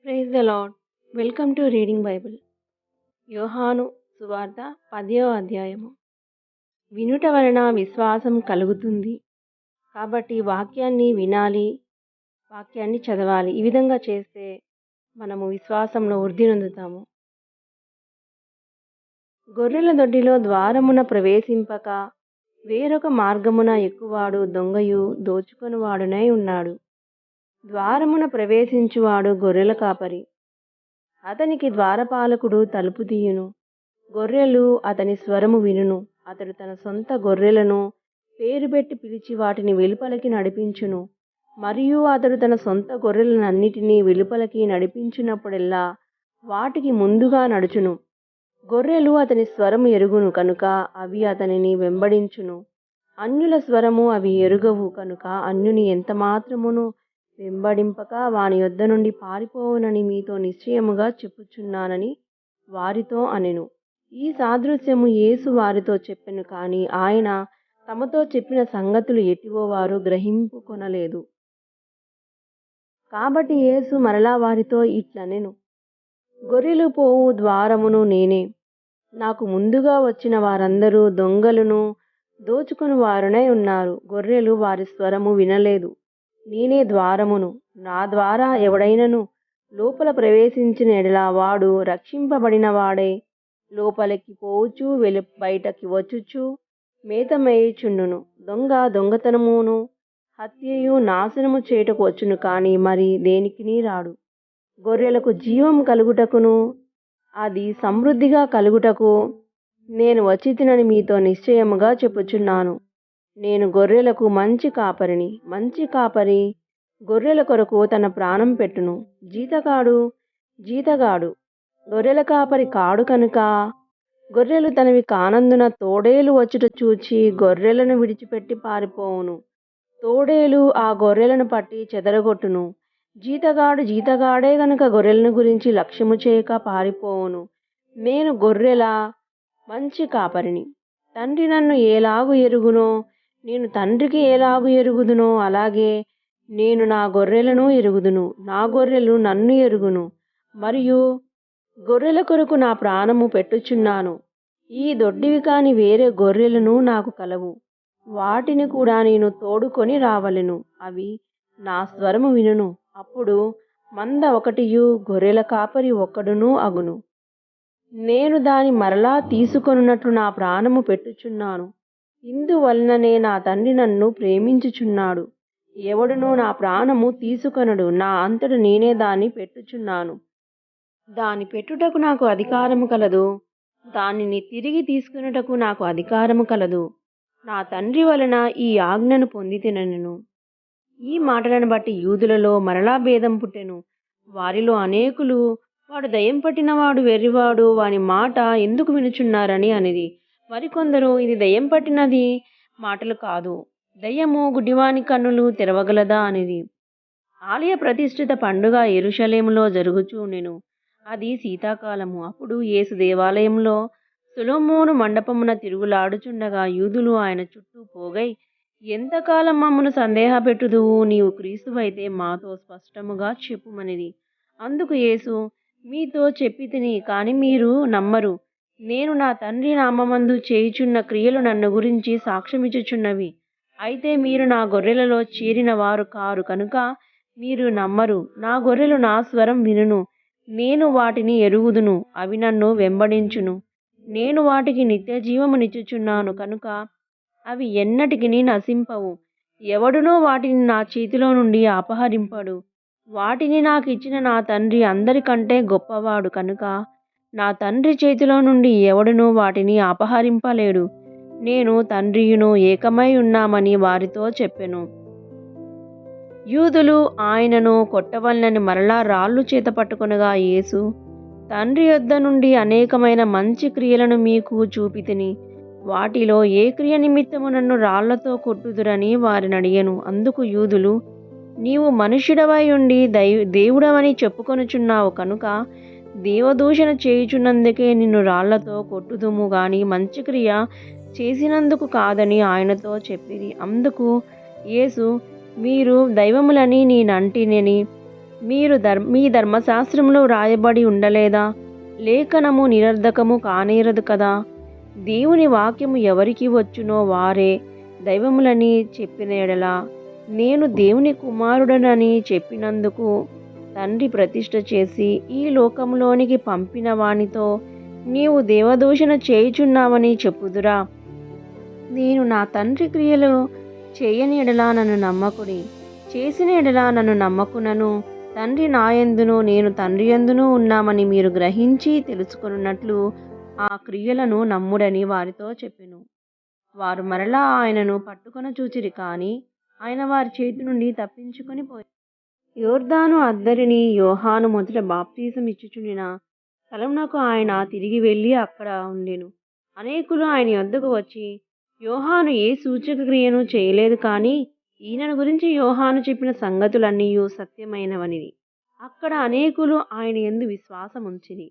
Praise the lord. Welcome to reading Bible. యోహాను సువార్త 10వ అధ్యాయము. వినుట వలన విశ్వాసం కలుగుతుంది. కాబట్టి వాక్యాన్ని వినాలి, వాక్యాన్ని చదవాలి. ఈ విధంగా చేస్తే మనము విశ్వాసంలో వృద్ధి నొందుతాము. గొర్రెల దొడ్డిలో ద్వారమున ప్రవేశింపక వేరొక మార్గమున ఎక్కువాడు దొంగయు దోచుకొనువాడునై ఉన్నాడు. ద్వారమున ప్రవేశించువాడు గొర్రెల కాపరి. అతనికి ద్వారపాలకుడు తలుపు తీయును. గొర్రెలు అతని స్వరము వినును. అతడు తన సొంత గొర్రెలను పేరు పెట్టి పిలిచి వాటిని వెలుపలికి నడిపించును. మరియు అతడు తన సొంత గొర్రెలనన్నిటినీ వెలుపలికి నడిపించినప్పుడెల్లా వాటికి ముందుగా నడుచును. గొర్రెలు అతని స్వరము ఎరుగును కనుక అవి అతనిని వెంబడించును. అన్యుల స్వరము అవి ఎరుగవు కనుక అన్యుని ఎంత మాత్రమును వెంబడింపక వాని యొద్ద నుండి పారిపోవునని మీతో నిశ్చయముగా చెప్పుచున్నానని వారితో అనెను. ఈ సాదృశ్యము యేసు వారితో చెప్పెను, కానీ ఆయన తమతో చెప్పిన సంగతులు ఎటివో వారు గ్రహింపుకొనలేదు. కాబట్టి యేసు మరలా వారితో ఇట్లనెను, గొర్రెలు పోవు ద్వారమును నేనే. నాకు ముందుగా వచ్చిన వారందరూ దొంగలను దోచుకుని వారునై ఉన్నారు. గొర్రెలు వారి స్వరము వినలేదు. నేనే ద్వారమును. నా ద్వారా ఎవడైనను లోపల ప్రవేశించిన ఎడల వాడు రక్షింపబడిన వాడై లోపలికి పోవచ్చు బయటకి వచ్చుచు మేత మేయుచుండును. దొంగ దొంగతనమును హత్యయు నాశనము చేయుటకు వచ్చును, కానీ మరి దేనికిని రాడు. గొర్రెలకు జీవం కలుగుటకును అది సమృద్ధిగా కలుగుటకు నేను వచ్చితినని మీతో నిశ్చయముగా చెప్పుచున్నాను. నేను గొర్రెలకు మంచి కాపరిని. మంచి కాపరి గొర్రెల కొరకు తన ప్రాణం పెట్టును. జీతగాడు గొర్రెల కాపరి కాడు కనుక గొర్రెలు తనవి కానందున తోడేలు వచ్చుట చూచి గొర్రెలను విడిచిపెట్టి పారిపోవును. తోడేలు ఆ గొర్రెలను పట్టి చెదరగొట్టును. జీతగాడే గనుక గొర్రెలను గురించి లక్ష్యము చేయక పారిపోవును. నేను గొర్రెల మంచి కాపరిని. తండ్రి నన్ను ఎలాగు ఎరుగునో నేను తండ్రికి ఎలాగు ఎరుగుదునో అలాగే నేను నా గొర్రెలను ఎరుగుదును. నా గొర్రెలు నన్ను ఎరుగును, మరియు గొర్రెల కొరకు నా ప్రాణము పెట్టుచున్నాను. ఈ దొడ్డివి కాని వేరే గొర్రెలను నాకు కలవు. వాటిని కూడా నేను తోడుకొని రావలెను. అవి నా స్వరము వినును. అప్పుడు మంద ఒకటియు గొర్రెల కాపరి ఒక్కడును అగును. నేను దాని మరలా తీసుకొనున్నట్లు నా ప్రాణము పెట్టుచున్నాను. ఇందువలననే నా తండ్రి నన్ను ప్రేమించుచున్నాడు. ఎవడునూ నా ప్రాణము తీసుకొనడు. నా అంతట నేనే దాన్ని పెట్టుచున్నాను. దాని పెట్టుటకు నాకు అధికారము కలదు. దానిని తిరిగి తీసుకొనుటకు నాకు అధికారము కలదు. నా తండ్రి వలన ఈ ఆజ్ఞను పొందితినెను. ఈ మాటలను బట్టి యూదులలో మరలా భేదం పుట్టెను. వారిలో అనేకులు, వాడు దయ్యం పట్టినవాడు, వెర్రివాడు, వాని మాట ఎందుకు వినుచున్నారని అనిరి. మరికొందరు, ఇది దయ్యం పట్టినది మాటలు కాదు, దయ్యము గుడ్డివాని కన్నులు తెరవగలదా అనిరి. ఆలయ ప్రతిష్ఠిత పండుగ యెరూషలేములో జరుగుచుండెను. అది శీతాకాలము. అప్పుడు యేసు దేవాలయంలో సొలొమోను మండపమున తిరుగులాడుచుండగా యూదులు ఆయన చుట్టూ పోగై, ఎంతకాలం మమ్మను సందేహపెట్టుదువు? నీవు క్రీస్తువైతే మాతో స్పష్టముగా చెప్పుమనిరి. అందుకు యేసు, మీతో చెప్పితిని, కాని మీరు నమ్మరు. నేను నా తండ్రి నామమందు చేయుచున్న క్రియలు నన్ను గురించి సాక్ష్యమిచ్చుచున్నవి. అయితే మీరు నా గొర్రెలలో చేరిన వారు కారు కనుక మీరు నమ్మరు. నా గొర్రెలు నా స్వరం వినును. నేను వాటిని ఎరుగుదును. అవి నన్ను వెంబడించును. నేను వాటికి నిత్య జీవమునిచ్చుచున్నాను కనుక అవి ఎన్నటికిని నశింపవు. ఎవడునో వాటిని నా చేతిలో నుండి అపహరింపడు. వాటిని నాకు ఇచ్చిన నా తండ్రి అందరికంటే గొప్పవాడు కనుక నా తండ్రి చేతిలో నుండి ఎవడునూ వాటిని అపహరింపలేడు. నేను తండ్రియును ఏకమై ఉన్నామని వారితో చెప్పెను. యూదులు ఆయనను కొట్టవలనని మరలా రాళ్ళు చేత పట్టుకొనగా యేసు, తండ్రి యొద్ద నుండి అనేకమైన మంచి క్రియలను మీకు చూపితిని. వాటిలో ఏ క్రియ నిమిత్తము నన్ను రాళ్లతో కొట్టుదురని వారిని అడిగెను. అందుకు యూదులు, నీవు మనుష్యుడవై ఉండి దేవుడవని చెప్పుకొనుచున్నావు కనుక దేవదూషణ చేయుచున్నందుకే నిన్ను రాళ్లతో కొట్టుదుము గాని మంచి క్రియ చేసినందుకు కాదని ఆయనతో చెప్పిరి. అందుకు యేసు, మీరు దైవములని నేనంటినని మీ ధర్మశాస్త్రంలో వ్రాయబడి ఉండలేదా? లేఖనము నిరర్ధకము కానేరదు కదా! దేవుని వాక్యము ఎవరికి వచ్చునో వారే దైవములని చెప్పిన యెడల, నేను దేవుని కుమారుడనని చెప్పినందుకు తండ్రి ప్రతిష్ఠ చేసి ఈ లోకములోనికి పంపిన వానితో నీవు దేవదూషణ చేయుచున్నావని చెప్పుదురా? నేను నా తండ్రి క్రియలు చేయని యెడల నన్ను నమ్మకుడి. చేసిన యెడల నన్ను నమ్మకునను. తండ్రి నాయందును నేను తండ్రి యందును ఉన్నామని మీరు గ్రహించి తెలుసుకొనున్నట్లు ఆ క్రియలను నమ్ముడని వారితో చెప్పెను. వారు మరలా ఆయనను పట్టుకొన చూచిరి కాని ఆయన వారి చేతి నుండి తప్పించుకొని పోయారు. యోర్దాను అద్దరిని యోహాను మొదట బాప్తిసం ఇచ్చుచుండిన స్థలమునకు ఆయన తిరిగి వెళ్ళి అక్కడ ఉండెను. అనేకులు ఆయన యొద్దకు వచ్చి, యోహాను ఏ సూచక క్రియను చేయలేదు కానీ ఈయనను గురించి యోహాను చెప్పిన సంగతులన్నీయు సత్యమైనవనిరి. అక్కడ అనేకులు ఆయన యందు విశ్వాసముంచిరి.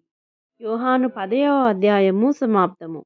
యోహాను 10వ అధ్యాయము సమాప్తము.